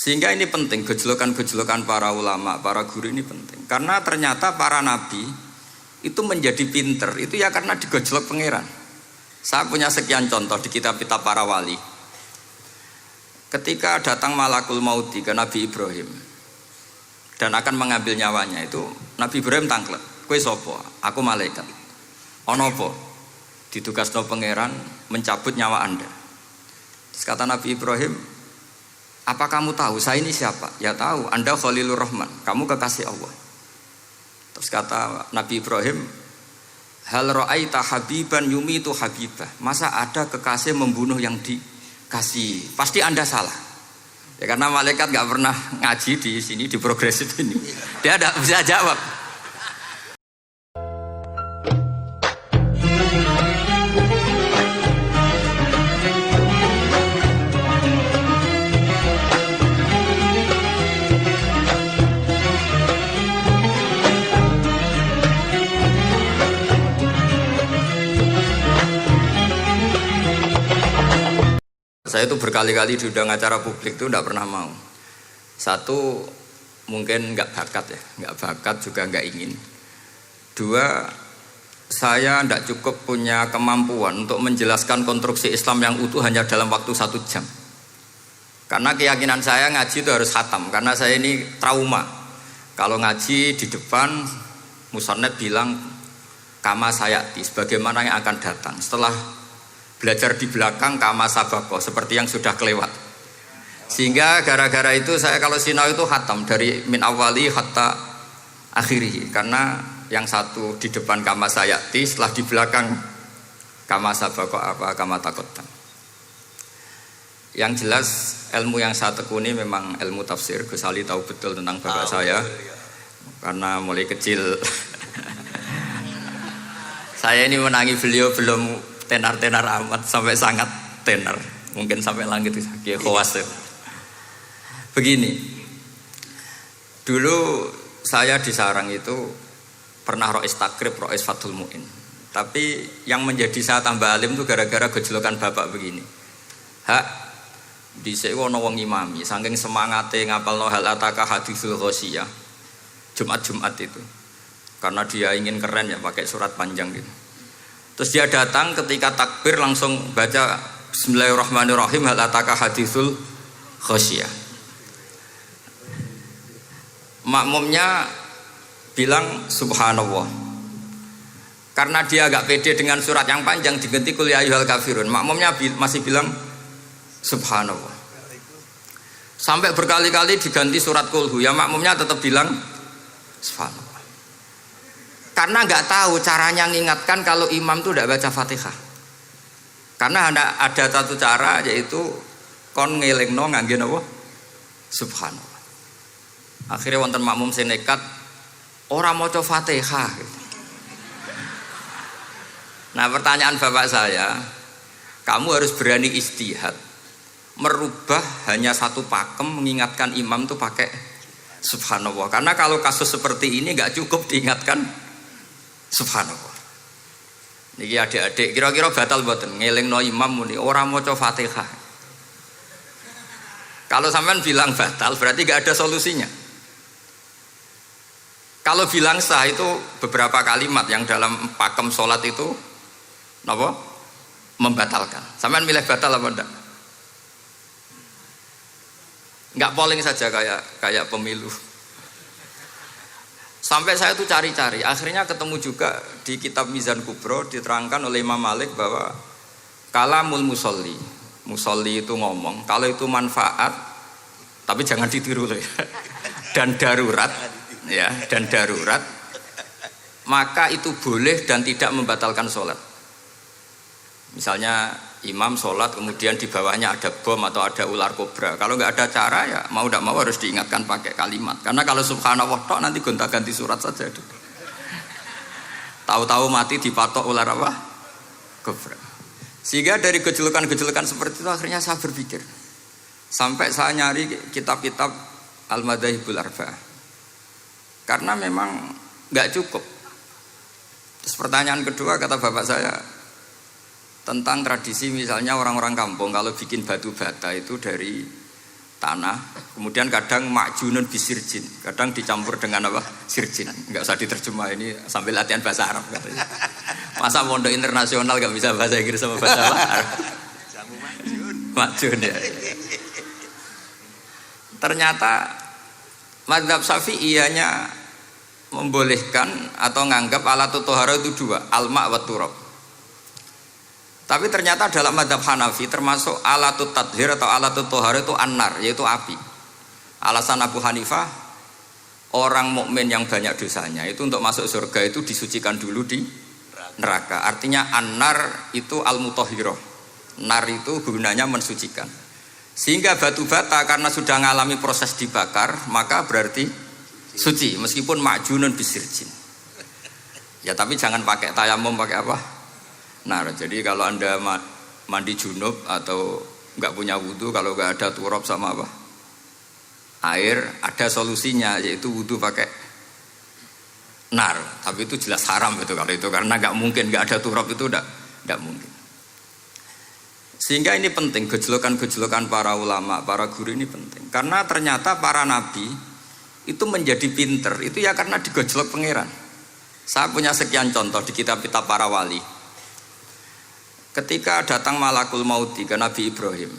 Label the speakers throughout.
Speaker 1: Sehingga ini penting, gejolokan-gejolokan para ulama, para guru ini penting. Karena ternyata para nabi itu menjadi pinter, itu ya karena digojlok pangeran. Saya punya sekian contoh di kitab-kitab para wali. Ketika datang malakul mauti ke Nabi Ibrahim dan akan mengambil nyawanya, itu Nabi Ibrahim tangklet, kowe sapa? Aku malaikat. Ono apa? Ditugasno pangeran mencabut nyawa Anda. Terus kata Nabi Ibrahim, apa kamu tahu saya ini siapa? Ya tahu, Anda Khalilur Rahman, kamu kekasih Allah. Terus kata Nabi Ibrahim, hal ra'aita habiban yumitu habibah. Masa ada kekasih membunuh yang dikasih? Pasti Anda salah. Ya karena malaikat gak pernah ngaji di sini, di progresif ini. Dia tidak bisa jawab. Saya itu berkali-kali diundang acara publik itu tidak pernah mau. Satu, mungkin nggak bakat ya, nggak bakat juga nggak ingin. Dua, saya tidak cukup punya kemampuan untuk menjelaskan konstruksi Islam yang utuh hanya dalam waktu 1 jam. Karena keyakinan saya ngaji itu harus khatam, karena saya ini trauma. Kalau ngaji di depan, musannad bilang kama sayati, sebagaimana yang akan datang. Setelah belajar di belakang kama sabako, seperti yang sudah kelewat. Sehingga gara-gara itu saya kalau sinau itu khatam dari min awali hatta akhiri, karena yang satu di depan kama sayati, setelah di belakang kama sabako apa kama takotan. Yang jelas ilmu yang saya tekuni memang ilmu tafsir. Gus Ali tahu betul tentang bapak saya, karena mulai kecil saya ini menangi beliau belum tenar-tenar amat, sampai sangat tenar, mungkin sampai langit kayak khawas. Begini, dulu saya di Sarang itu pernah rois takrib, rois fathul mu'in. Tapi yang menjadi saya tambah alim itu gara-gara gejolokan bapak begini. Hak dhisik ana wong imami, saking semangate ngapalno hal ataka hadisul ghosiyah Jumat-Jumat itu. Karena dia ingin keren ya pakai surat panjang gitu. Terus dia datang ketika takbir langsung baca Bismillahirrahmanirrahim hal ataka hadisul ghasyiyah. Makmumnya bilang subhanallah. Karena dia agak pede dengan surat yang panjang diganti qul ya ayyuhal kafirun. Makmumnya masih bilang subhanallah. Sampai berkali-kali diganti surat qulhu, ya makmumnya tetap bilang subhanallah. Karena nggak tahu caranya mengingatkan kalau imam itu tidak baca Fatihah. Karena ada satu cara, yaitu kon ngelingno ngangge napa? Subhanallah. Akhirnya wonten makmum sing nekat ora maca Fatihah. Nah, pertanyaan bapak saya, kamu harus berani ijtihad, merubah hanya satu pakem mengingatkan imam itu pakai subhanallah. Karena kalau kasus seperti ini nggak cukup diingatkan subhanallah. Niki adik-adik kira-kira batal mboten ngelingno imam muni ora maca Fatihah. Kalau sampean bilang batal berarti gak ada solusinya. Kalau bilang sah itu beberapa kalimat yang dalam pakem sholat itu napa? Membatalkan. Sampean milih batal apa enggak? Enggak polling saja kayak pemilu. Sampai saya tuh cari-cari, akhirnya ketemu juga di kitab Mizan Kubro diterangkan oleh Imam Malik bahwa kalamul musolli, musolli itu ngomong, kalau itu manfaat, tapi jangan ditiru loh ya, dan darurat, ya, dan darurat, maka itu boleh dan tidak membatalkan sholat. Misalnya imam sholat kemudian di bawahnya ada bom atau ada ular kobra, kalau nggak ada cara ya mau tidak mau harus diingatkan pakai kalimat. Karena kalau subhanallah tok nanti gonta-ganti surat saja. Tahu-tahu mati dipatok ular apa? Kobra. Sehingga dari gejolokan-gejolokan seperti itu akhirnya saya berpikir, sampai saya nyari kitab-kitab Al-Madzhabul Arba'ah. Karena memang nggak cukup. Terus pertanyaan kedua kata bapak saya, tentang tradisi misalnya orang-orang kampung kalau bikin batu bata itu dari tanah. Kemudian kadang ma'junun bisirjin, kadang dicampur dengan apa? Sirjin. Enggak usah diterjemah, ini sambil latihan bahasa Arab katanya. Masa pondok internasional enggak bisa bahasa Inggris sama bahasa Arab?
Speaker 2: Jamu ma'jun.
Speaker 1: Ma'jun ya. Ternyata mazhab Syafi'iyahnya membolehkan atau nganggap alatut tohara itu dua, alma wa turab. Tapi ternyata dalam mazhab Hanafi termasuk alatut tathhir atau alatut tohara itu annar, yaitu api. Alasan Abu Hanifah, orang mukmin yang banyak dosanya itu untuk masuk surga itu disucikan dulu di neraka. Artinya annar itu al-mutahhirah. Nar itu gunanya mensucikan. Sehingga batu bata karena sudah mengalami proses dibakar, maka berarti suci meskipun ma'junun bisirjin. Ya tapi jangan pakai tayamum, pakai apa? Nar. Jadi kalau Anda mandi junub atau enggak punya wudu, kalau enggak ada turab sama apa? Air, ada solusinya yaitu wudu pakai nar. Tapi itu jelas haram itu kalau itu, karena enggak mungkin enggak ada turab, itu enggak mungkin. Sehingga ini penting, gejolokan-gejolokan para ulama, para guru ini penting. Karena ternyata para nabi itu menjadi pinter, itu ya karena digojlok pangeran. Saya punya sekian contoh di kitab-kitab para wali. Ketika datang malakul mauti ke Nabi Ibrahim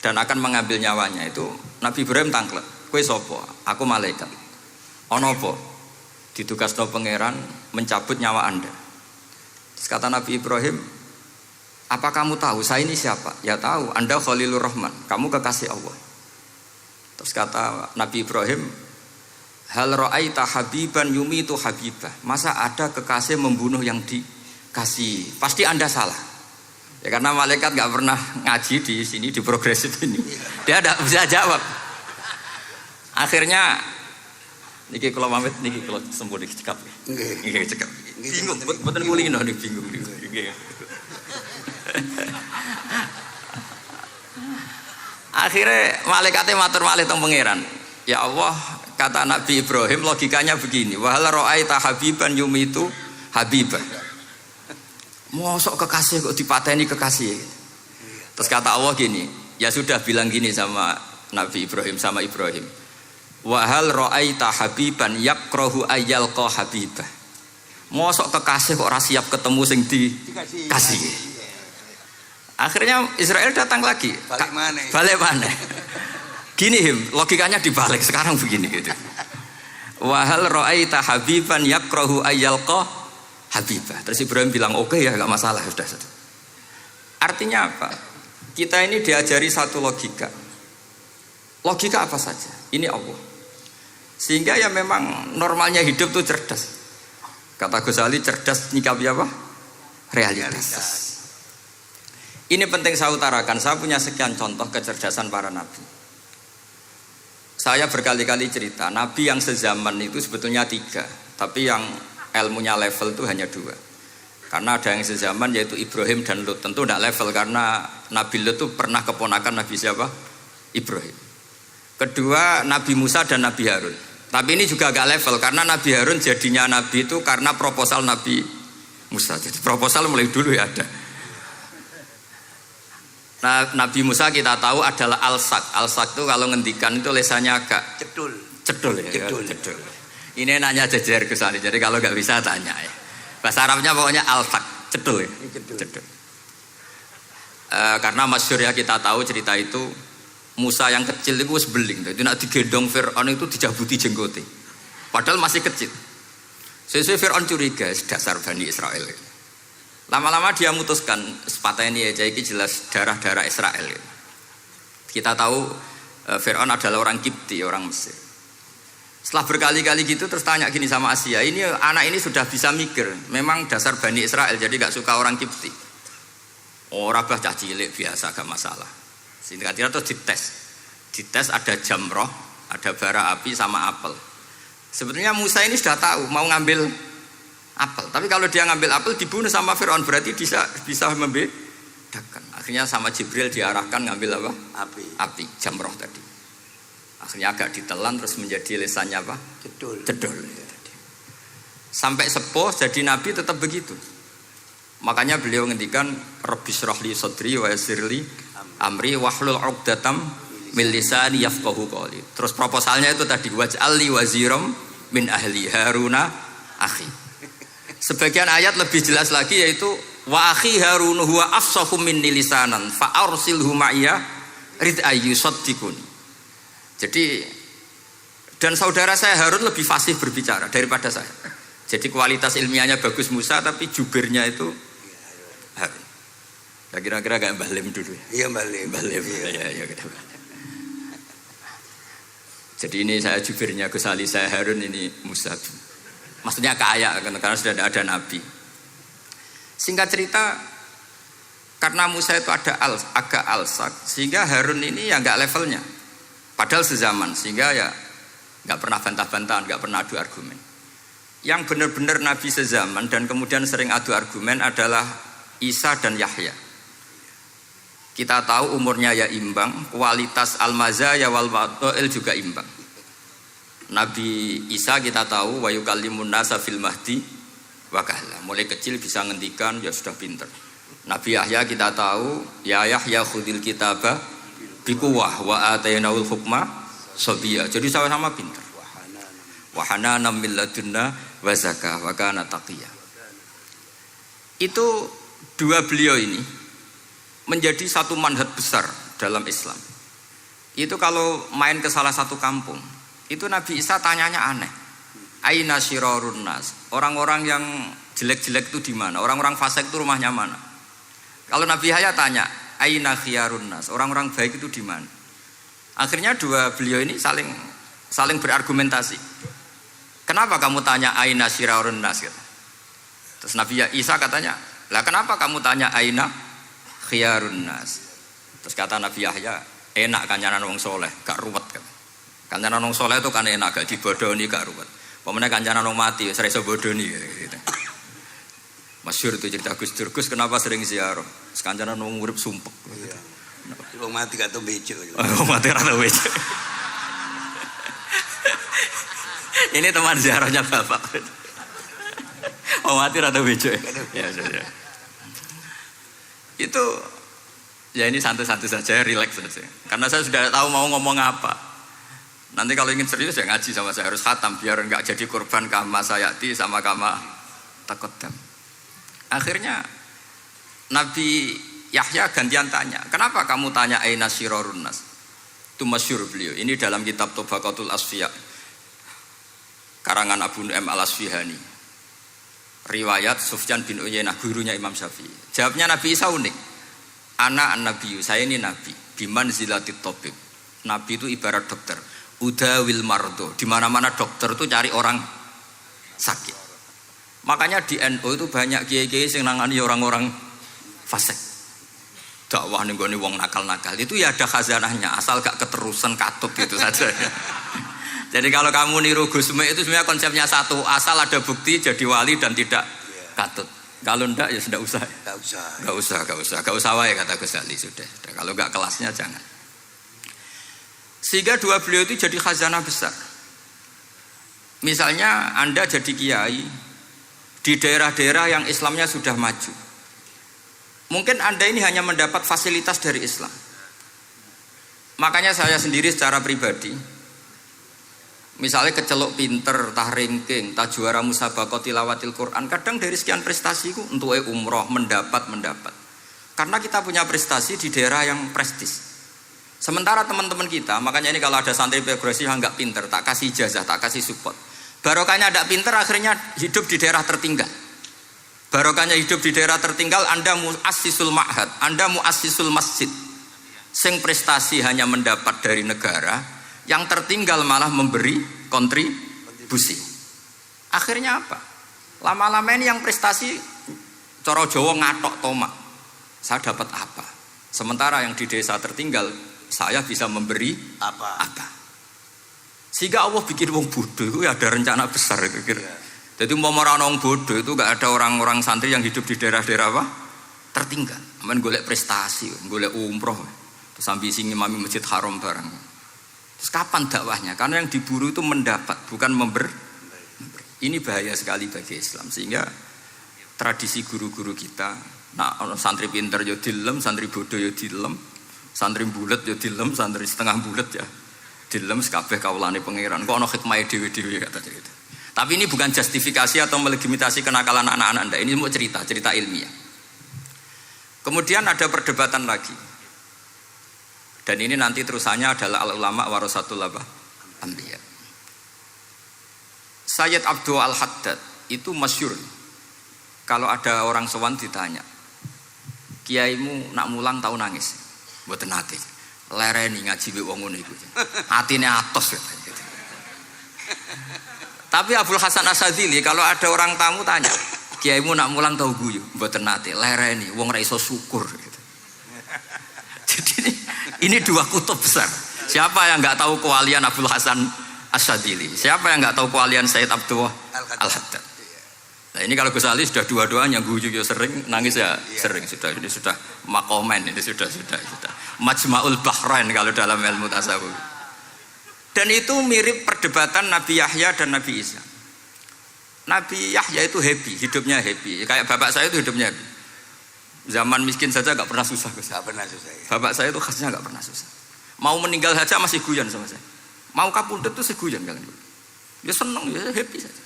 Speaker 1: dan akan mengambil nyawanya, itu Nabi Ibrahim tangklek, kowe sapa? Aku malaikat. Ono apa? Ditugasno pangeran mencabut nyawa Anda. Terus kata Nabi Ibrahim, apa kamu tahu saya ini siapa? Ya tahu, Anda Khalilur Rahman, kamu kekasih Allah. Terus kata Nabi Ibrahim, hal ra'aita habiban yumitu habibah. Masa ada kekasih membunuh yang dikasih? Pasti Anda salah. Ya karena malaikat gak pernah ngaji di sini, di progresif ini. Dia tidak bisa jawab. Akhirnya niki kalau pamit, niki kalau sembuh dicekap. Nggih cekap. Bingung, mboten kulino nih bingung niki. Akhirnya malaikatnya matur malih teng pangeran. Ya Allah, kata Nabi Ibrahim logikanya begini, wa hal ra'aita habiban yumitu habibah. Mosok kekasih kok dipateni kekasih. Terus kata Allah gini, ya sudah bilang gini sama Nabi Ibrahim, sama Ibrahim. Wa hal ra'aita habiban yakrahu ayyalqa habibah. Mosok kekasih kok ora siap ketemu sing dikasih. Akhirnya Israel datang lagi. Balik mana? Gini logikanya dibalik sekarang begini gitu. Wahal ra'aita habiban yakrahu ayyalqa habibah. Terus Ibrahim bilang oke ya, enggak masalah, sudah. Artinya apa? Kita ini diajari satu logika. Logika apa saja? Ini Allah. Sehingga ya memang normalnya hidup tuh cerdas. Kata Ghazali, cerdas nyikapi apa? Realitas. Ini penting saya utarakan. Saya punya sekian contoh kecerdasan para nabi. Saya berkali-kali cerita, nabi yang sezaman itu sebetulnya 3, tapi yang ilmunya level itu hanya 2. Karena ada yang sezaman yaitu Ibrahim dan Lut. Tentu tidak level karena Nabi Lut itu pernah keponakan Nabi siapa? Ibrahim. Kedua Nabi Musa dan Nabi Harun. Tapi ini juga agak level karena Nabi Harun jadinya nabi itu karena proposal Nabi Musa. Jadi proposal mulai dulu ya ada. Nah, Nabi Musa kita tahu adalah al-sak. Al-sak itu kalau ngendikan itu lesannya agak cedul ya. Cedul. Ini nanya jejer ke sana. Jadi kalau nggak bisa tanya ya. Bahasa Arabnya pokoknya al-sak, cedul ya. Cedul. Karena masyhur ya kita tahu cerita itu Musa yang kecil itu sebeling. Itu nak digendong Fir'aun itu dijabuti jenggote. Padahal masih kecil. Sesuai Fir'aun curiga dasar Bani Israel. Lama-lama dia memutuskan sepatah ini aja ini jelas darah-darah Israel. Kita tahu Fir'aun adalah orang Kipti, orang Mesir. Setelah berkali-kali gitu terus tanya gini sama Asia, ini anak ini sudah bisa mikir, memang dasar Bani Israel jadi gak suka orang Kipti. Oh rabah cah cilik biasa gak masalah. Singkat-singkat terus dites ada jamroh, ada bara api sama apel. Sebetulnya Musa ini sudah tahu mau ngambil apel, tapi kalau dia ngambil apel dibunuh sama Fir'aun berarti bisa membedakan. Akhirnya sama Jibril diarahkan ngambil apa? Api, jamroh tadi. Akhirnya agak ditelan terus menjadi lesannya apa? Cedul. Sampai sepuh jadi nabi tetap begitu. Makanya beliau ngendikan Rabbis shrah li sadri wa yassir li amri wahlul 'uqdatam min lisani yafqahu qawli. Terus proposalnya itu tadi waj'al li waziram min ahli Haruna akhi. Sebagian ayat lebih jelas lagi yaitu wa akhi Harun huwa afsahu minni lisanan fa arsilhu ma'iyya rid ayyusaddiquni. Jadi dan saudara saya Harun lebih fasih berbicara daripada saya. Jadi kualitas ilmiahnya bagus Musa tapi jubirnya itu Harun. Ya kira-kira kayak Mbah Lim dulu.
Speaker 2: Iya Mbah Lim.
Speaker 1: Mbah Lim. Ya. Jadi ini saya jubirnya Gus Ali, saya Harun, ini Musa. Maksudnya kaya karena sudah ada nabi. Singkat cerita, karena Musa itu agak alsak, sehingga Harun ini ya nggak levelnya. Padahal sezaman, sehingga ya nggak pernah bantah-bantahan, nggak pernah adu argumen. Yang benar-benar nabi sezaman dan kemudian sering adu argumen adalah Isa dan Yahya. Kita tahu umurnya ya imbang, kualitas al-mazaya wal wadail juga imbang. Nabi Isa kita tahu wa yukallimun nasa fil mahdi wa kahla. Mulai kecil bisa ngendikan, ya sudah pinter. Nabi Yahya kita tahu ya Yahya khudil kitaba biquwah wa atainaul hukma sabiyya. Jadi sama-sama pinter. Wa hanana min ladunna wa zakah wa kana taqiyya. Itu dua beliau ini menjadi satu manhaj besar dalam Islam. Itu kalau main ke salah satu kampung, itu Nabi Isa tanyanya aneh. Aina syirarun nas? Orang-orang yang jelek-jelek itu di mana? Orang-orang fasik itu rumahnya mana? Kalau Nabi Yahya tanya, aina khiyarun nas? Orang-orang baik itu di mana? Akhirnya dua beliau ini saling berargumentasi. Kenapa kamu tanya aina syirarun nas? Terus Nabi Isa katanya, lah kenapa kamu tanya aina khiyarun nas? Terus kata Nabi Yahya, enak kancanan wong soleh, gak ruwet kan. Kancanan wong soleh itu kan enak, gak dibodoni, gak ruwet. Pemene kancanan wong mati, sering bodoni gitu. Masyhur itu cerita Gus Dur, Gus kenapa sering ziarah? Kancanan wong urip sumpek.
Speaker 2: Iya. Wong mati gak tau bejo.
Speaker 1: Wong mati ora tau bejo. Ini teman ziarahnya Bapak. Wong mati ora tau bejo. Ya. Itu ya ini santai-santai saja, relax saja. Karena saya sudah tahu mau ngomong apa. Nanti kalau ingin serius ya ngaji sama saya, harus khatam biar enggak jadi korban kama sayati sama kama takoddam. Akhirnya Nabi Yahya gantian tanya, kenapa kamu tanya aina syirarun nas? Itu masyhur beliau. Ini dalam kitab Tobaqatul Asfiya karangan Abu Nu'aim al-Asfihani. Riwayat Sufyan bin Uyainah, gurunya Imam Syafi'i. Jawabnya Nabi Isa unik. Ana an-nabiyyu, saya ini nabi. Biman zilatit tabib. Nabi itu ibarat dokter. Udawil mardo. Di mana-mana dokter itu cari orang sakit. Makanya di NU itu banyak kiai-kiai yang nangani orang-orang fasik. Dakwah ning gone wong nakal-nakal. Itu ya ada khazanahnya, asal gak keterusan katut gitu saja. Jadi kalau kamu niru Gus Mek itu sebenarnya konsepnya satu, asal ada bukti jadi wali dan tidak katut. Kalau ndak ya sudah usah. Gak usah wae kata Gus Ali sudah. Kalau gak kelasnya jangan. Sehingga dua beliau itu jadi khazanah besar. Misalnya Anda jadi kiai di daerah-daerah yang Islamnya sudah maju. Mungkin Anda ini hanya mendapat fasilitas dari Islam. Makanya saya sendiri secara pribadi, misalnya kecelok pinter, tah ranking, tah juara musabaqah tilawatil Quran, kadang dari sekian prestasiku untuk umroh mendapat. Karena kita punya prestasi di daerah yang prestis. Sementara teman-teman kita, makanya ini kalau ada santri progresif yang nggak pinter, tak kasih ijazah, tak kasih support. Barokahnya tidak pinter, akhirnya hidup di daerah tertinggal. Barokahnya hidup di daerah tertinggal, Anda muassisul ma'had, Anda muassisul masjid. Sing prestasi hanya mendapat dari negara, yang tertinggal malah memberi kontribusi. Akhirnya apa? Lama-lama ini yang prestasi coro Jawa ngatok tomak. Saya dapat apa? Sementara yang di desa tertinggal saya bisa memberi apa? Sehingga Allah bikin wong bodoh itu ya ada rencana besar kira-kira. Jadi mau orang bodoh itu gak ada orang-orang santri yang hidup di daerah-daerah apa? Tertinggal. Aman golek prestasi, golek umroh. Terus ambisi ngimami Masjid Haram bareng. Terus kapan dakwahnya? Karena yang diburu itu mendapat, bukan memberi. Ini bahaya sekali bagi Islam. Sehingga tradisi guru-guru kita, nah santri pinter yo dilem, santri bodoh yo dilem, Santri bulet ya dilem, santri setengah bulet ya dilem sekabeh kawulane pangeran. Kok ana hikmahe dhewe-dhewe kata cerita. Tapi ini bukan justifikasi atau melegitimasi kenakalan anak-anak Anda. Ini mau cerita ilmiah. Kemudian ada perdebatan lagi. Dan ini nanti terusannya adalah al-ulama warasatul anbiya. Sayyid Abdul Al-Haddad itu masyhur. Kalau ada orang sowan ditanya, "Kiaimu nak mulang tau nangis?" Mboten nate. Lereni ngaji wek wong ngono iku. Atine atos gitu. Tapi Abdul Hasan Asyadzili kalau ada orang tamu tanya, "Kiaimu nak mulang tau guyu?" Mboten nate. Lereni wong ra iso syukur gitu. Jadi ini dua kutub besar. Siapa yang enggak tahu kewalian Abdul Hasan Asyadzili? Siapa yang enggak tahu kewalian Sayyid Abdul Al-Haddad? Nah ini kalau Gus Ali sudah dua-duanya guyu ya sering, nangis ya sering, sudah ini sudah makomen, ini sudah Majma'ul Bahrain kalau dalam ilmu tasawuf. Dan itu mirip perdebatan Nabi Yahya dan Nabi Isa. Nabi Yahya itu happy, hidupnya happy. Kayak bapak saya itu hidupnya happy. Zaman miskin saja gak pernah susah. Gak pernah susah ya. Bapak saya itu khasnya gak pernah susah. Mau meninggal saja masih guyon sama saya. Mau kapundhut itu seguyon kan. Ya seneng, ya happy saja.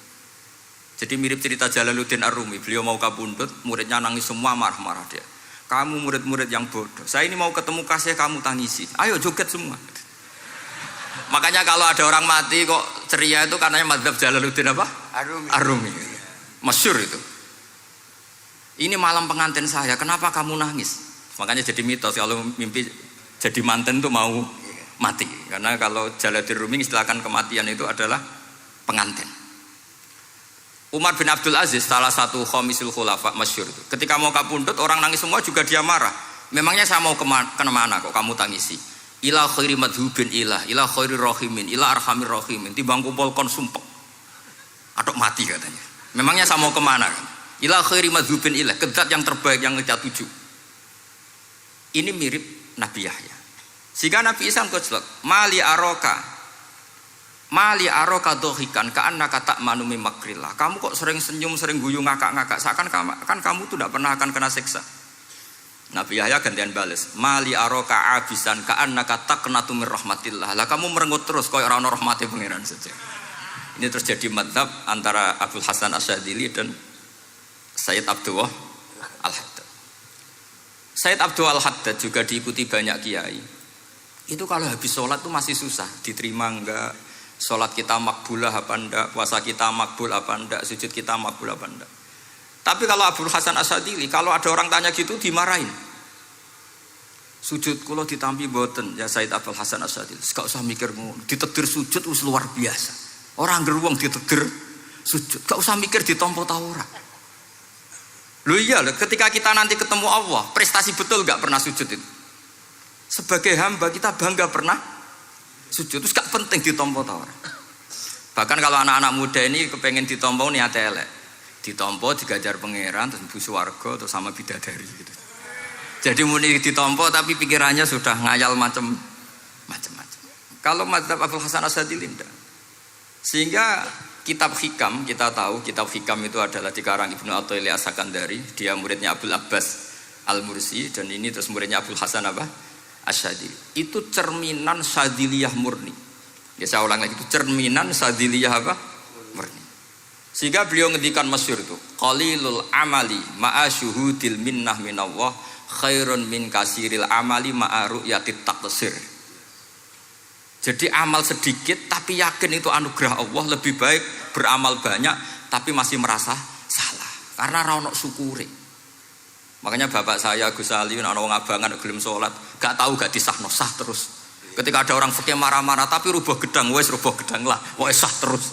Speaker 1: Jadi mirip cerita Jalaluddin Ar-Rumi. Beliau mau kapundhut, muridnya nangis semua, marah-marah dia. Kamu murid-murid yang bodoh. Saya ini mau ketemu kasih kamu tangisi. Ayo joget semua. Makanya kalau ada orang mati kok ceria itu karena madzhab Jalaluddin apa? Ar-Rumi. Masyhur itu. Ini malam pengantin saya, kenapa kamu nangis? Makanya jadi mitos kalau mimpi jadi manten tuh mau mati. Karena kalau Jalaluddin Rumi istilahkan kematian itu adalah pengantin. Umar bin Abdul Aziz, salah satu khomisul khulafa masyhur itu. Ketika mau kapundhut orang nangis semua juga dia marah. Memangnya saya mau kemana kok kamu tangisi? Ila khairi madhubin ila khairi rahimin, ila arhamir rahimin. Timbang kumpul kon sumpek. Atok mati katanya. Memangnya saya mau kemana kan? Ila khairi madhubin ila, ke zat yang terbaik yang kita tuju. Ini mirip Nabi Yahya. Sehingga Nabi Isa ngejlok, mali aroka dohikan ka'annaka ta'manu min makrillah. Kamu kok sering senyum, sering guyu, ngakak-ngakak, seakan kan kamu tuh tidak pernah akan kena siksa. Nabi Yahya gantian balas, mali aroka abisan ka'annaka taqnatu min rahmatillah. Lah kamu merengut terus koyo ora ono rahmate pangeran saja. Ini terus jadi madzhab antara Abdul Hasan Asyadzili dan Sayyid Abdul Al-Haddad. Sayyid Abdul Al-Haddad juga diikuti banyak kiai. Itu kalau habis sholat tuh masih susah, diterima enggak, sholat kita makbulah apa enggak, puasa kita makbul apa enggak, sujud kita makbul apa enggak. Tapi kalau Abdul Hasan Asyadzili, kalau ada orang tanya gitu dimarahin. Sujud kula ditampi boten ya Sayyid Abdul Hasan Asyadzili. Gak usah mikir ngono, ditegir sujud wis luar biasa. Orang geruang ditegir sujud, gak usah mikir ditampa ta ora. Loh iya, ketika kita nanti ketemu Allah, prestasi betul gak pernah sujud itu. Sebagai hamba kita bangga pernah sujud, terus gak penting ditampa ta ora. Bahkan kalau anak-anak muda ini kepengen ditampa niate elek. Ditampa digajar pangeran terus mlebu swarga terus sama bidadari gitu. Jadi muni ditampa tapi pikirannya sudah ngayal macam-macam. Kalau madzhab Abdul Hasan Asyadzili tidak. Sehingga kitab hikam, kita tahu kitab hikam itu adalah dikarang Ibnu Athaillah As-Sakandari, dia muridnya Abdul Abbas Al-Mursi, dan ini terus muridnya Abdul Hasan Asyadzili. Itu cerminan Syadziliyah murni. Ya saya ulang lagi, itu cerminan Syadziliyah murni. Sehingga beliau ngendikan masyhur itu, qalilul amali ma'a syuhudil minnah minallah khairun min kasiril amali ma'a ru'yatit taqsir. Jadi amal sedikit tapi yakin itu anugerah Allah, lebih baik beramal banyak tapi masih merasa salah karena ra ono syukure. Makanya bapak saya Gus Ali ana wong abangan gelem salat, gak tahu gak disahno sah terus. Ketika ada orang fikih marah-marah tapi rubah gedang, wes rubah gedang lah, pokoknya sah terus.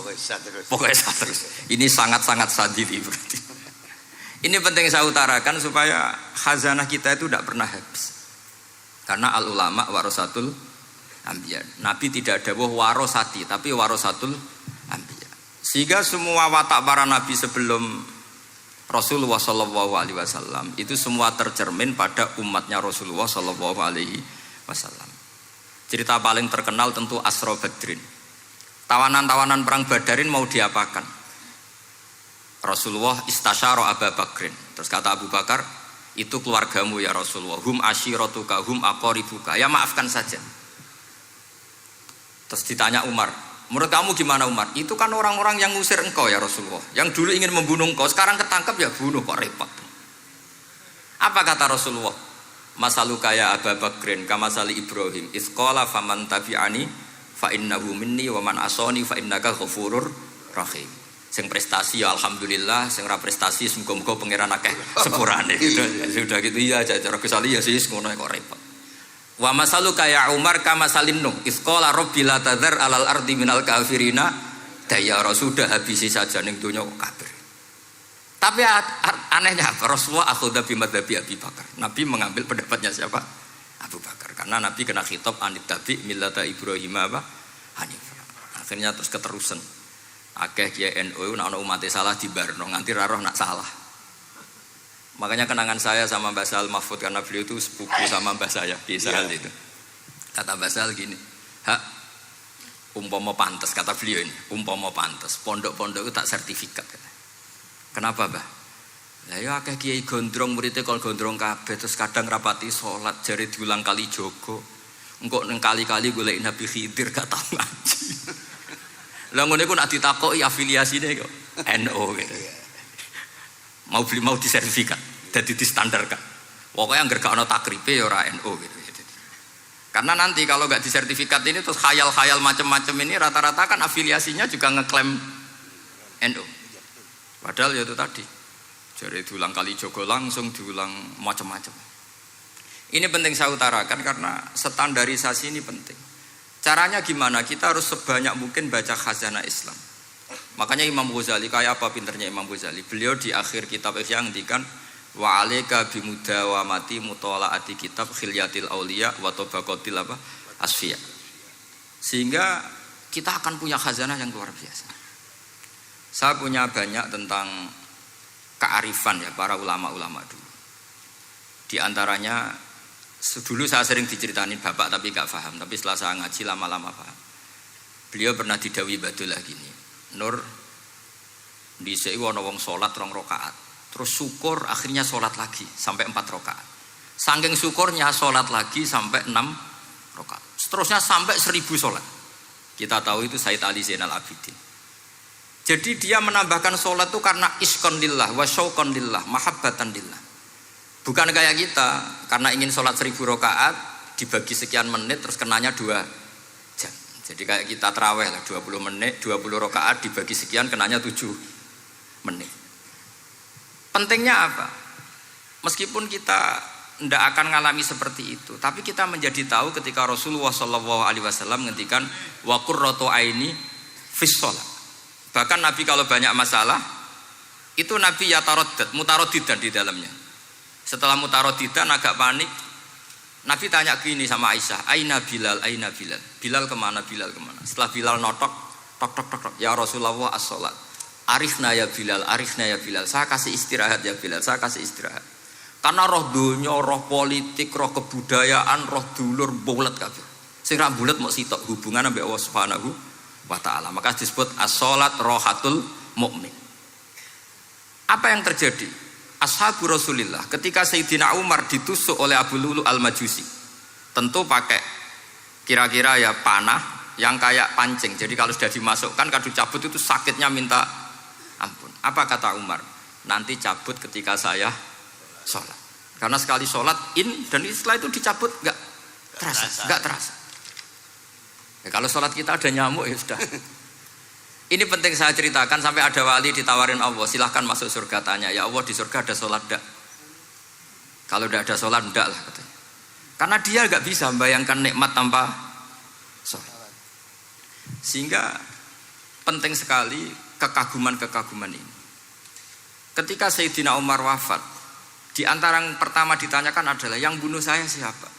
Speaker 1: Pokoknya sah terus. Ini sangat-sangat sadili berarti. Ini penting saya utarakan supaya khazanah kita itu tidak pernah habis. Karena al ulama warasatul anbiya. Nabi tidak dawuh warasati, tapi warasatul anbiya. Sehingga semua watak para nabi sebelum Rasulullah Shallallahu Alaihi Wasallam itu semua tercermin pada umatnya Rasulullah Shallallahu Alaihi Wasallam. Cerita paling terkenal tentu Asra Badrin. Tawanan-tawanan perang Badarin mau diapakan? Rasulullah istasyara Abu Bakrin. Terus kata Abu Bakar, Itu keluargamu ya Rasulullah. Hum ashiratuka, hum aqaribuka. Ya maafkan saja. Terus ditanya Umar, menurut kamu gimana Umar? Itu kan orang-orang yang ngusir engkau ya Rasulullah. Yang dulu ingin membunuh engkau, sekarang ketangkep ya bunuh, kok repot. Apa kata Rasulullah? Masaluka ya Abu Bakrin kamasali Ibrahim isqala faman tabi'ani fa innahu minni wa man asani fa innaka ghafurur rahim. Sing prestasi ya alhamdulillah, sing ra prestasi semoga-moga pangeran akeh sepurane. Sudah gitu ya cara kesali ya sih ngono kok repot. Wa masaluka ya Umar kamasalin Nuh isqala rabbil la tadzar alal ardi minal kafirina dayara. Sudah habisi saja ning donya kok kafir. Tapi anehnya apa? Rasulullah akhudha bi madzhabi Abi Bakar. Nabi mengambil pendapatnya siapa? Abu Bakar. Karena Nabi kena khitab anit tabi millata Ibrahim apa? Hanifah. Akhirnya terus keterusan. Akeh kiai NU nek ana umat salah dibarno nganti ra roh nak salah. Makanya kenangan saya sama Mbah Sal Mahfud karena beliau itu sepupu sama Mbah saya, Kiai Sal itu. Kata Mbah Sal gini, "Hak umpama pantes," kata beliau ini, "umpama pantes, pondok-pondok itu tak sertifikat." Kenapa, Mbah? Lah ya akeh kiai gondrong muridé kon gondrong kabeh terus kadang rapati salat jare diulang kali jogo. Engko neng kali-kali golek Nabi Khidir gak tau ngaji. Lah ngene iku nak ditakoki afiliasine kok NU gitu. Mau disertifikat, jadi distandarkan. Pokoknya anggar gak ono takribe ya ora NU gitu. Karena nanti kalau gak disertifikat ini terus khayal-khayal macam-macam ini rata-rata kan afiliasinya juga ngeklaim NU. Padahal ya itu tadi. Jadi diulang kali jogo langsung diulang macam-macam. Ini penting saya utarakan karena standarisasi ini penting. Caranya gimana? Kita harus sebanyak mungkin baca khazanah Islam. Makanya Imam Ghazali, kayak apa pinternya Imam Ghazali? Beliau di akhir kitab Ihya ngendikan wa alaika bimudawamati mutalaati kitab khilyatil auliya wa tabaqatil apa? Asfiya. Sehingga kita akan punya khazanah yang luar biasa. Saya punya banyak tentang kearifan ya para ulama-ulama dulu. Di antaranya dulu saya sering diceritain bapak tapi gak paham, tapi setelah saya ngaji lama-lama paham. Beliau pernah didawi Badullah gini, Nur dhisik ana wong salat 2 rakaat, terus syukur akhirnya salat lagi sampai 4 rakaat. Saking syukurnya salat lagi sampai 6 rakaat. Seterusnya sampai 1000 salat. Kita tahu itu Sayyid Ali Zainal Abidin. Jadi dia menambahkan salat itu karena iskon lillah wa syauqan lillah, mahabbatan lillah. Bukan kayak kita, karena ingin sholat 1000 rakaat dibagi sekian menit terus kenanya 2 jam. Jadi kayak kita taraweh lah 20 menit, 20 rakaat dibagi sekian kenanya 7 menit. Pentingnya apa? Meskipun kita tidak akan ngalami seperti itu, tapi kita menjadi tahu ketika Rasulullah SAW menghentikan wa qurratu aini fis shalah. Bahkan Nabi kalau banyak masalah itu Nabi yataraddad, mutaraddidan di dalamnya. Setelah mutaraddidan agak panik, Nabi tanya gini sama Aisyah, "Aina Bilal, aina Bilal?" Bilal kemana? Bilal kemana? Setelah Bilal notok, tok tok tok tok, "Ya Rasulullah as-salat." "Arifna ya Bilal, arifna ya Bilal." Saya kasih istirahat ya Bilal, saya kasih istirahat. Karena roh dunya, roh politik, roh kebudayaan, roh dulur bulet kabeh. Sing ra bulet mok sitok hubungan ambek Allah Subhanahu wa taala. Maka disebut as-salat rohatul mukmin. Apa yang terjadi? Ashabu Rasulillah ketika Sayyidina Umar ditusuk oleh Abu Lulu al-Majusi, tentu pakai kira-kira ya panah yang kayak pancing. Jadi kalau sudah dimasukkan kadu cabut itu sakitnya minta ampun. Apa kata Umar? Nanti cabut ketika saya sholat. Karena sekali sholat dan setelah itu dicabut nggak terasa. Ya, kalau sholat kita ada nyamuk ya sudah. Ini penting saya ceritakan sampai ada wali ditawarin Allah, silahkan masuk surga, tanya, "Ya Allah di surga ada sholat enggak?" Kalau udah ada sholat enggak lah katanya. Karena dia enggak bisa membayangkan nikmat tanpa sholat. Sehingga penting sekali kekaguman-kekaguman ini. Ketika Sayyidina Umar wafat, di antara yang pertama ditanyakan adalah yang bunuh saya siapa?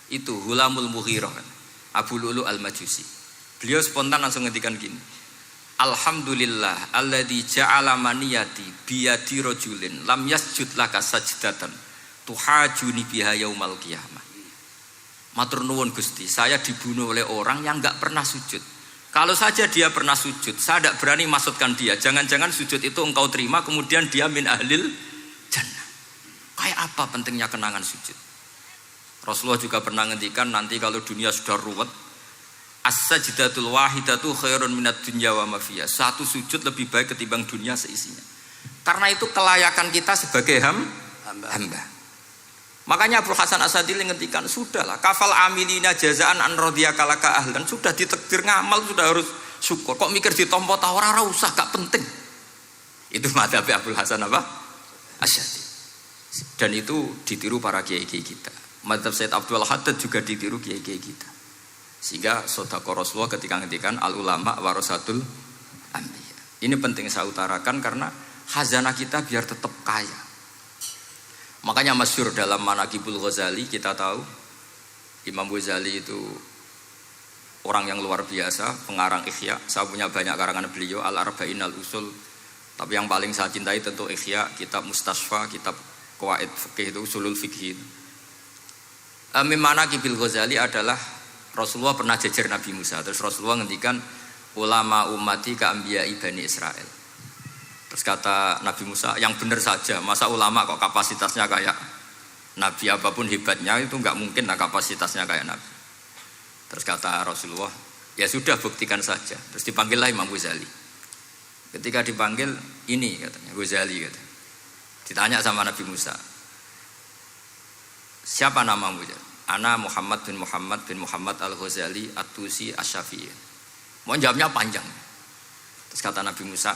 Speaker 1: Itu Hulamul Mughirah, Abu Lulu al-Majusi. Beliau spontan langsung ngendikan gini, "Alhamdulillah alladzi ja'ala maniyati biyadi rajulin lam yasjud laka sajdatan tuhajuni biha yaumal qiyamah." Matur nuwun Gusti, saya dibunuh oleh orang yang enggak pernah sujud. Kalau saja dia pernah sujud, saya tidak berani maksudkan dia. Jangan-jangan sujud itu engkau terima kemudian dia min ahlil jannah. Kayak apa pentingnya kenangan sujud? Rasulullah juga pernah ngendikan nanti kalau dunia sudah ruwet, as-sajdatul wahidatu khairun minad dunya wa ma fiha. Satu sujud lebih baik ketimbang dunia seisinya. Karena itu kelayakan kita sebagai hamba. Makanya Abu Hasan Asadili ngendikan, sudahlah kafal amilina jazaan an radhiyakalaka ahlan, sudah ditakdir ngamal sudah harus syukur. Kok mikir ditompo ta ora usah, gak penting. Itu madzhab Abu Hasan apa? Asy'ari. Dan itu ditiru para kiai-kiai kita. Madzhab Said Abdul Haddad juga ditiru kiai-kiai kita. Sehingga sedekah Rasulullah ketika ngendikan al ulama warasatul anbiya. Ini penting saya utarakan karena khazanah kita biar tetap kaya. Makanya masyhur dalam Manaqibul Ghazali kita tahu Imam Ghazali itu orang yang luar biasa, pengarang Ihya. Saya punya banyak karangan beliau, Al-Arba'in Al-Usul. Tapi yang paling saya cintai tentu Ihya, kitab Mustasfa, kitab Qawaid Fikih itu Usulul Fikih. Manaqibul Ghazali adalah Rasulullah pernah jejer Nabi Musa. Terus Rasulullah ngendikan ulama ummati ka anbiya'i Bani Israel. Terus kata Nabi Musa, yang benar saja, masa ulama kok kapasitasnya kayak Nabi, apapun hebatnya itu enggak mungkin lah kapasitasnya kayak Nabi. Terus kata Rasulullah, ya sudah buktikan saja. Terus dipanggillah Imam Ghazali. Ketika dipanggil, ini katanya Ghazali katanya. Ditanya sama Nabi Musa, siapa namamu? Ana Muhammad bin Muhammad Al-Ghazali At-Tusi Asy-Syafi'i. Mau jawabnya panjang. Terus kata Nabi Musa,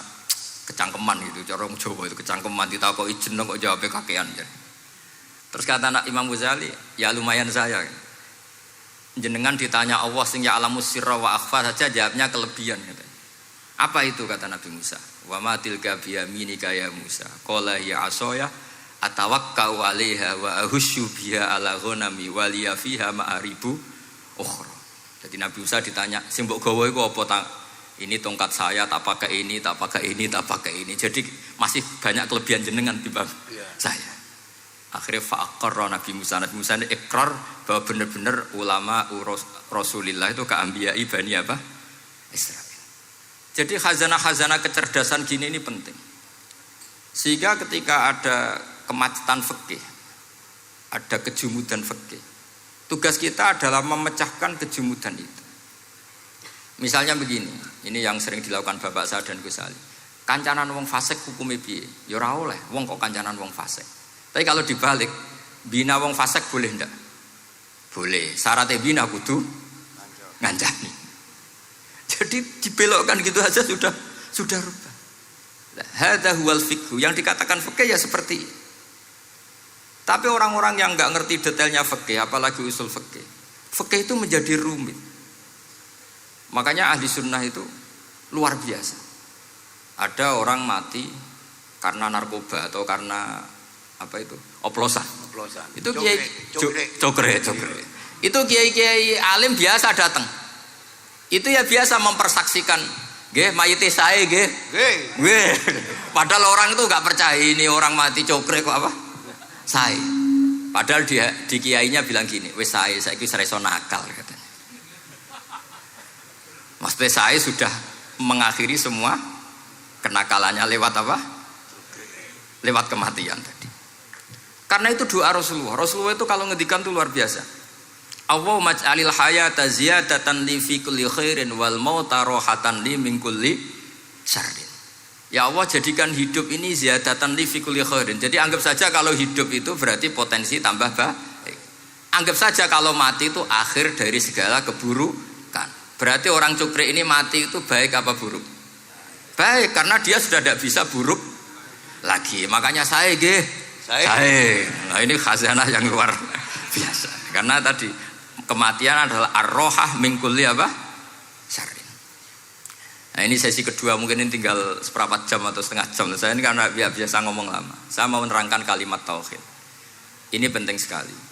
Speaker 1: kecangkeman gitu, cara Jawa itu kecangkeman, ditakoki jeneng kok jawabnya kakean. Terus kata Imam Ghazali, ya lumayan saya. Jenengan ditanya Allah sing ya alamus sirra wa akhfa saja jawabnya kelebihan katanya. Apa itu kata Nabi Musa? Wa ma tilka bi yaminika ya Musa. Qala ya asaya atawakkau 'alaiha wa ahusyu biha ala ghanami wa liya fiha ma'aribu ukhra. Jadi Nabi Musa ditanya, sing mbok gawa iku apa? Ini tongkat saya, tak pakai ini, tak pakai ini, tak pakai ini. Jadi masih banyak kelebihan jenengan timbang saya. Akhirnya fa'aqarra Nabi Musa ini ikrar bahwa benar-benar ulama Rasulillah itu keambiai Bani apa? Israel. Jadi khazanah-khazanah kecerdasan gini ini penting. Sehingga ketika ada kemacetan fikih, ada kejumudan fikih, tugas kita adalah memecahkan kejumudan itu. Misalnya begini, ini yang sering dilakukan Bapak saya dan Gus Ali. Kancanan wong fasik hukumnya piye? Ya ora oleh, wong kok kancanan wong fasik. Tapi kalau dibalik, bina wong fasik boleh ndak? Boleh. Syaratnya bina kudu ngancani. Jadi dibelokkan gitu aja sudah rubah. Hadza huwal fiqh. Yang dikatakan fikih ya seperti ini. Tapi orang-orang yang enggak ngerti detailnya fikih, apalagi usul fikih, fikih itu menjadi rumit. Makanya ahli sunnah itu luar biasa. Ada orang mati karena narkoba atau karena apa itu? Oplosan. Itu kiai cokre. Itu kiai alim biasa datang. Itu ya biasa mempersaksikan, nggih mayite sae nggih. Nggih. Padahal orang itu enggak percaya ini orang mati cokre kok apa? Sae. Padahal dia di kiainya bilang gini, wis sae saiki wis iso nakal katanya. Maksudnya saya sudah mengakhiri semua kenakalannya lewat apa? Lewat kematian tadi. Karena itu doa Rasulullah. Rasulullah itu kalau ngendikan itu luar biasa. Allahumma ij'alil hayata ziyadatan li fi kulli khairin wal mauta rohatan li min kulli syarrin. Ya Allah, jadikan hidup ini ziyadatan li fi kulli khairin. Jadi anggap saja kalau hidup itu berarti potensi tambah baik. Anggap saja kalau mati itu akhir dari segala keburukan. Berarti orang cukri ini mati itu baik apa buruk? Baik, karena dia sudah tidak bisa buruk lagi. Makanya saya. Nah ini khazanah yang luar biasa. Karena tadi kematian adalah ar-rohah min kulli apa? Syarrin. Nah ini sesi kedua, mungkin ini tinggal seperempat jam atau setengah jam. Saya ini karena biasa ngomong lama. Saya mau menerangkan kalimat tauhid. Ini penting sekali.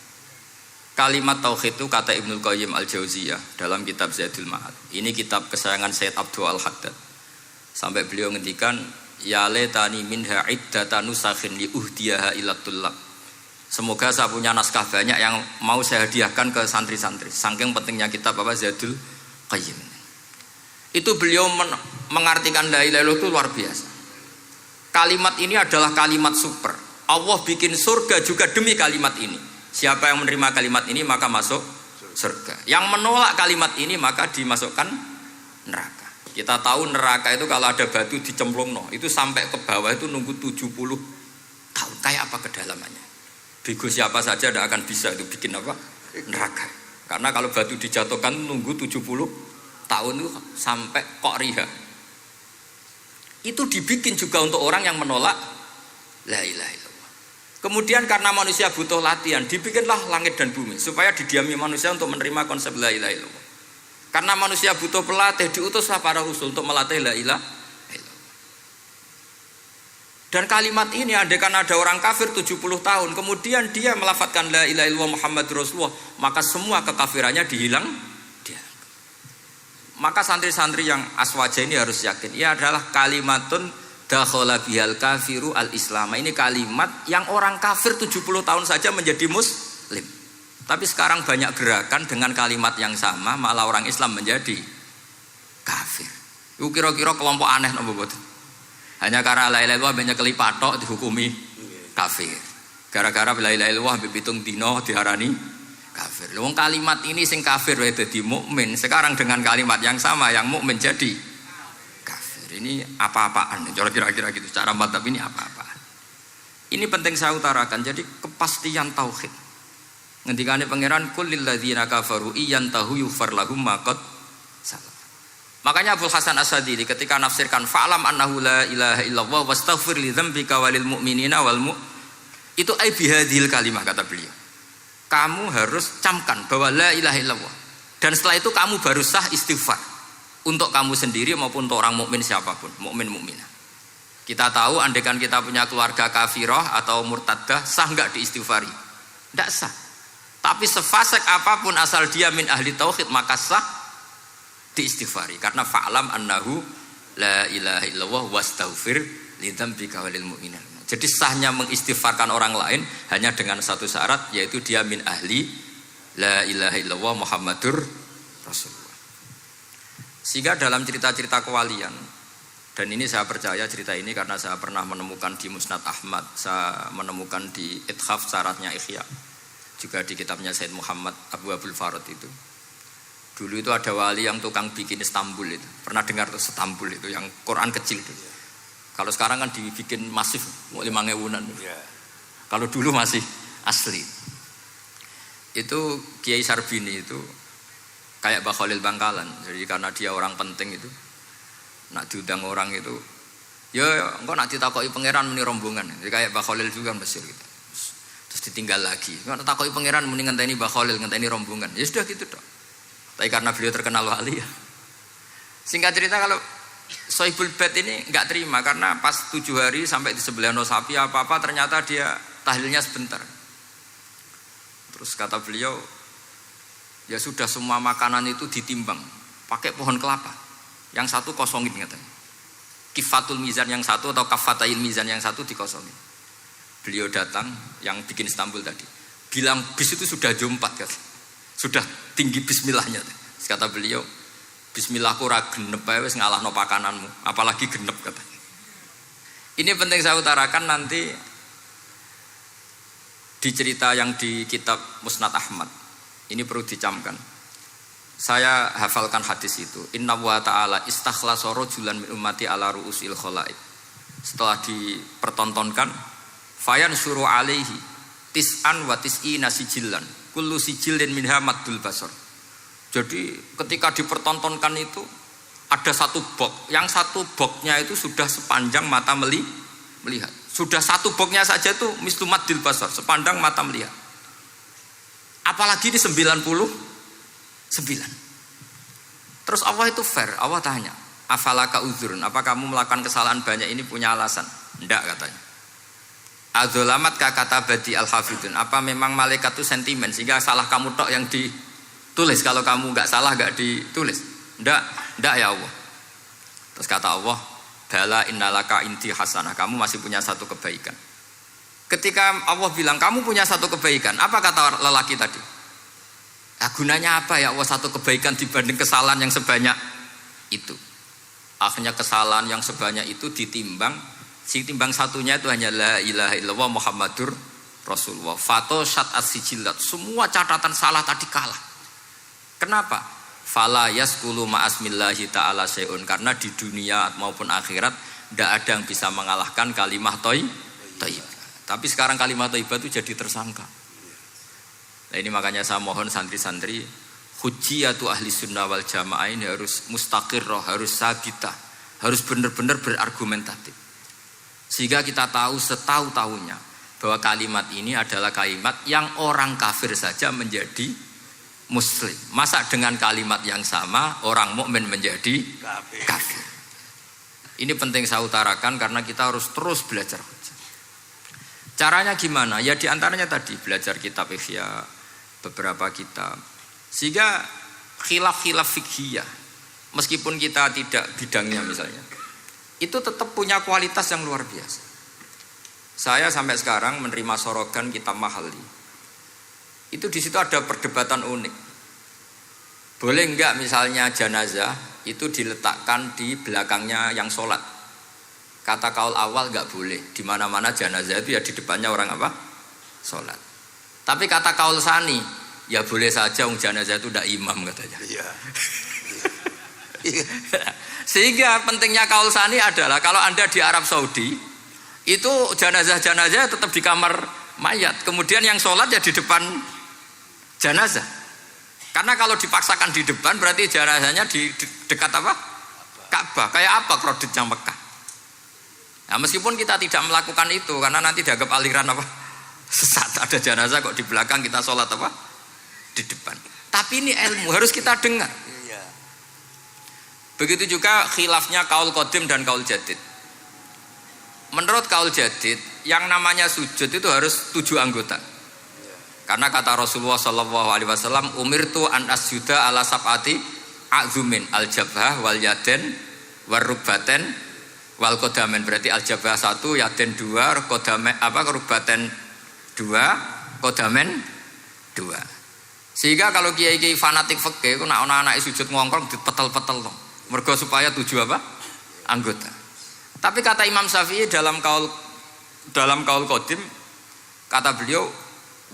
Speaker 1: Kalimat tauhid itu kata Ibnul Qayyim Al-Jauziyah dalam kitab Zadul Ma'ad. Ini kitab kesayangan Sayyid Abdul Al-Haddad. Sampai beliau ngendikan, ya laitani minha iddatan nusakhin li uhdiyaha ila tullab. Semoga saya punya naskah banyak yang mau saya hadiahkan ke santri-santri. Saking pentingnya kitab apa Zadul Qayyim. Itu beliau mengartikan la ilaha illallah itu luar biasa. Kalimat ini adalah kalimat super. Allah bikin surga juga demi kalimat ini. Siapa yang menerima kalimat ini maka masuk surga. Yang menolak kalimat ini maka dimasukkan neraka. Kita tahu neraka itu kalau ada batu dicemplungno, itu sampai ke bawah itu nunggu 70 tahun. Kayak apa kedalamannya? Bego siapa saja tidak akan bisa itu bikin apa? Neraka. Karena kalau batu dijatuhkan nunggu 70 tahun itu sampai kok riha. Itu dibikin juga untuk orang yang menolak la ilaha illallah. Kemudian karena manusia butuh latihan, dibikinlah langit dan bumi supaya didiami manusia untuk menerima konsep la ilaha illallah. Karena manusia butuh pelatih, diutuslah para rasul untuk melatih la ilaha illallah. Dan kalimat ini andaikan ada orang kafir 70 tahun, kemudian dia melafadzkan la ilaha illallah Muhammadur Rasulullah, maka semua kekafirannya dihilang. Maka santri-santri yang aswaja ini harus yakin, ia adalah kalimatun dakhala bihal kafiru al-islam. Ini kalimat yang orang kafir 70 tahun saja menjadi muslim. Tapi sekarang banyak gerakan dengan kalimat yang sama malah orang Islam menjadi kafir. Itu kira-kira kelompok aneh napa mboten? Hanya karena la ilaha illallah banyak kelipatok dihukumi kafir. Gara-gara la ilaha illallah pitung dina diarani kafir. Wong kalimat ini sing kafir wae dadi mukmin. Sekarang dengan kalimat yang sama yang mukmin jadi kafir. Ini apa-apaan? Kira-kira gitu. Cara madzhab ini apa-apaan? Ini penting saya utarakan. Jadi kepastian tauhid. Ngendikane pangeran kul lil ladzina kafaru iyantahu yughfar lahum ma qad salaf. Makanya Abdul Hasan As-Sadili ketika nafsirkan fa'lam annahu la ilaha illallah wastaghfir li dzambika walil mu'minina wal itu ai bihadhil kalimah kata beliau. Kamu harus camkan bahwa la ilaha illallah. Dan setelah itu kamu baru sah istighfar untuk kamu sendiri maupun untuk orang mukmin siapapun, mukmin mukminah. Kita tahu andaikan kita punya keluarga kafirah atau murtadah, sah enggak diistighfari? Enggak sah. Tapi sefasik apapun asal dia min ahli tauhid maka sah diistighfari karena fa'lam annahu la ilaha illallah wastaghfir li dzambika walil mu'minin. Jadi sahnya mengistighfarkan orang lain hanya dengan satu syarat, yaitu dia min ahli la ilaha illallah Muhammadur Rasulullah. Sehingga dalam cerita-cerita kewalian, dan ini saya percaya cerita ini karena saya pernah menemukan di Musnad Ahmad, saya menemukan di Ithaf syaratnya Ihya, juga di kitabnya Said Muhammad Abu Abdul Farad itu. Dulu itu ada wali yang tukang bikin Istanbul itu. Pernah dengar tuh Istanbul itu yang Quran kecil itu. Kalau sekarang kan dibikin masif, mau 5.000-an. Ya. Kalau dulu masih asli. Itu Kiai Sarbini itu kayak Mbah Khalil Bangkalan. Jadi karena dia orang penting itu, nak diundang orang itu, ya engkau nak ditakoki pangeran muni rombongan. Jadi kayak Mbah Khalil juga Mesir gitu. Terus ditinggal lagi. Engkau takoki pangeran muni ngenteni Mbah Khalil, ngenteni rombongan. Ya sudah gitu dong. Tapi karena beliau terkenal wali ya. Singkat cerita kalau Sohibul Bait ini enggak terima karena pas 7 hari sampai di sebelah no sapi apa-apa ternyata dia tahlilnya sebentar. Terus kata beliau, ya sudah semua makanan itu ditimbang pakai pohon kelapa. Yang satu kosongin katanya. Kifatul mizan yang satu atau kafatail mizan yang satu dikosongin. Beliau datang yang bikin Istanbul tadi. Bilang bis itu sudah jam 4 katanya. Sudah tinggi bismillahnya. Terus kata beliau, bismillahku ora genep ae wis ngalahno pakananmu, apalagi genep katanya. Ini penting saya utarakan nanti di cerita yang di kitab Musnad Ahmad. Ini perlu dicamkan. Saya hafalkan hadis itu. Inna wa ta'ala istakhlasa rajulan min ummati ala ru'usil khalaik. Setelah dipertontonkan, fayan suruh alaihi tis'an wa tis'ina sijillan. Kullu sijillin minha maddul basar. Jadi ketika dipertontonkan itu ada satu box, yang satu boxnya itu sudah sepanjang mata melihat. Sudah satu boxnya saja itu mislumat dil basar, sepandang mata melihat. Apalagi di 99. Terus Allah itu fair, Allah tanya, afalaka uzrun, apa kamu melakukan kesalahan banyak ini punya alasan? Enggak katanya. Adzolamat kata badi al-hafidun, apa memang malaikat itu sentimen sehingga salah kamu tok yang ditulis, kalau kamu enggak salah enggak ditulis? Enggak ya Allah. Terus kata Allah, bala innalaka inti hasanah, kamu masih punya satu kebaikan. Ketika Allah bilang kamu punya satu kebaikan, apa kata lelaki tadi? Nah, gunanya apa ya Allah satu kebaikan dibanding kesalahan yang sebanyak itu? Akhirnya kesalahan yang sebanyak itu ditimbang Sing timbang satunya itu hanya la ilaha illallah Muhammadur Rasulullah. Fatoshat as-sijillat. Semua catatan salah tadi kalah. Kenapa? Fala yaskulu ma'asmillahi ta'ala syai'un. Karena di dunia maupun akhirat tidak ada yang bisa mengalahkan kalimah thayyibah. Tapi sekarang kalimah thayyibah itu jadi tersangka. Nah ini makanya saya mohon santri-santri, hujjiyatu ahli sunnah wal jamaah ini harus mustaqirrah, harus sabitah, harus benar-benar berargumentatif. Sehingga kita tahu setahu-tahunya bahwa kalimat ini adalah kalimat yang orang kafir saja menjadi muslim. Masa dengan kalimat yang sama orang mukmin menjadi kafir. Ini penting saya utarakan karena kita harus terus belajar hujjah. Caranya gimana? Ya diantaranya tadi belajar kitab Ihya, beberapa kitab. Sehingga khilaf-khilaf fikhiyah, meskipun kita tidak bidangnya misalnya, itu tetap punya kualitas yang luar biasa. Saya sampai sekarang menerima sorogan kitab Mahalli. Itu di situ ada perdebatan unik. Boleh enggak misalnya jenazah itu diletakkan di belakangnya yang sholat? Kata kaul awal enggak boleh. Di mana-mana jenazah itu ya di depannya orang apa? Sholat. Tapi kata kaul sani, ya boleh saja jenazah itu enggak imam katanya. Iya. Sehingga pentingnya kaul sani adalah kalau Anda di Arab Saudi itu jenazah-jenazah tetap di kamar mayat, kemudian yang sholat ya di depan jenazah. Karena kalau dipaksakan di depan berarti jenazahnya di dekat apa? Ka'bah. Kayak apa kreditnya Mekah. Nah meskipun kita tidak melakukan itu karena nanti dianggap aliran apa? Sesat. Ada jenazah kok di belakang kita sholat apa? Di depan. Tapi ini ilmu harus kita dengar. Begitu juga khilafnya kaul qadim dan kaul jadid. Menurut kaul jadid, yang namanya sujud itu harus 7 anggota. Karena kata Rasulullah SAW, umirtu an asjuda ala sab'ati a'zumin al-jabhah wal yaden wal rubbaten wal kodamen. Berarti al-jabhah 1, yaden 2, kodamen rubbaten 2, kodamen 2. Sehingga kalau kiai-kiai fanatik fikih, nak anak-anak sujud ngongkrong dipetel-petel dong. Mergo supaya 7 apa? Anggota. Tapi kata Imam Syafi'i dalam kaul qadim, kata beliau,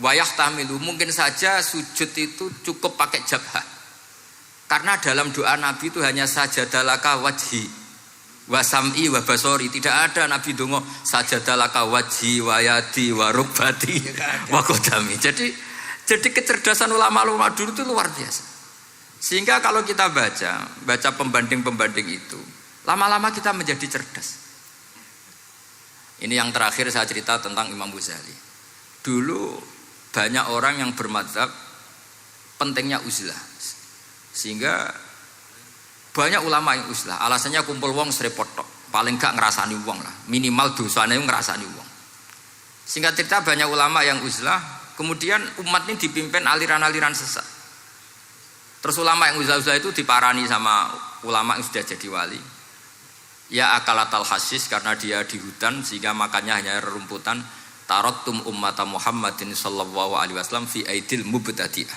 Speaker 1: wayah tamilu, mungkin saja sujud itu cukup pakai jabhah. Karena dalam doa Nabi itu hanya sajadalaka wajhi wa sam'i wa basori. Tidak ada Nabi dongo sajadalaka wajhi wa yadi wa rubbati wa qadami. Jadi kecerdasan ulama-ulama dulu itu luar biasa. Sehingga kalau kita baca pembanding-pembanding itu, lama-lama kita menjadi cerdas. Ini yang terakhir saya cerita tentang Imam Ghazali. Dulu banyak orang yang bermadzhab pentingnya uzlah. Sehingga banyak ulama yang uzlah. Alasannya kumpul wong serepot tok. Paling gak ngerasani wong lah. Minimal dosanya ngerasani wong. Singkat cerita banyak ulama yang uzlah. Kemudian umat ini dipimpin aliran-aliran sesat. Terus ulama yang uzlah-uzlah itu diparani sama ulama yang sudah jadi wali. Ya akalatal hasis karena dia di hutan sehingga makannya hanya rerumputan. Tarattum ummata Muhammadin sallallahu alaihi wasallam fi aidil mubtadi'ah.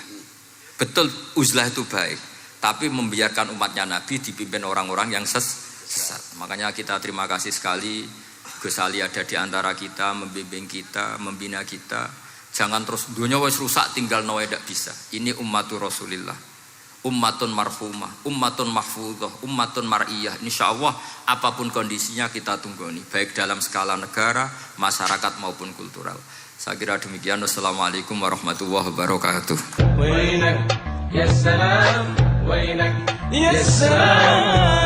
Speaker 1: Betul uzlah itu baik, tapi membiarkan umatnya Nabi dipimpin orang-orang yang sesat. Makanya kita terima kasih sekali Gus Ali ada di antara kita, membimbing kita, membina kita. Jangan terus dunia wis rusak tinggal nawa tidak bisa. Ini ummatur Rasulillah. Ummatun marhumah, ummatun mahfudhah, ummatun mar'iyah. Insyaallah apapun kondisinya kita tunggoni, baik dalam skala negara, masyarakat maupun kultural. Saya kira demikian. Wassalamualaikum warahmatullahi wabarakatuh. Wainak ya salam, wainak ya salam.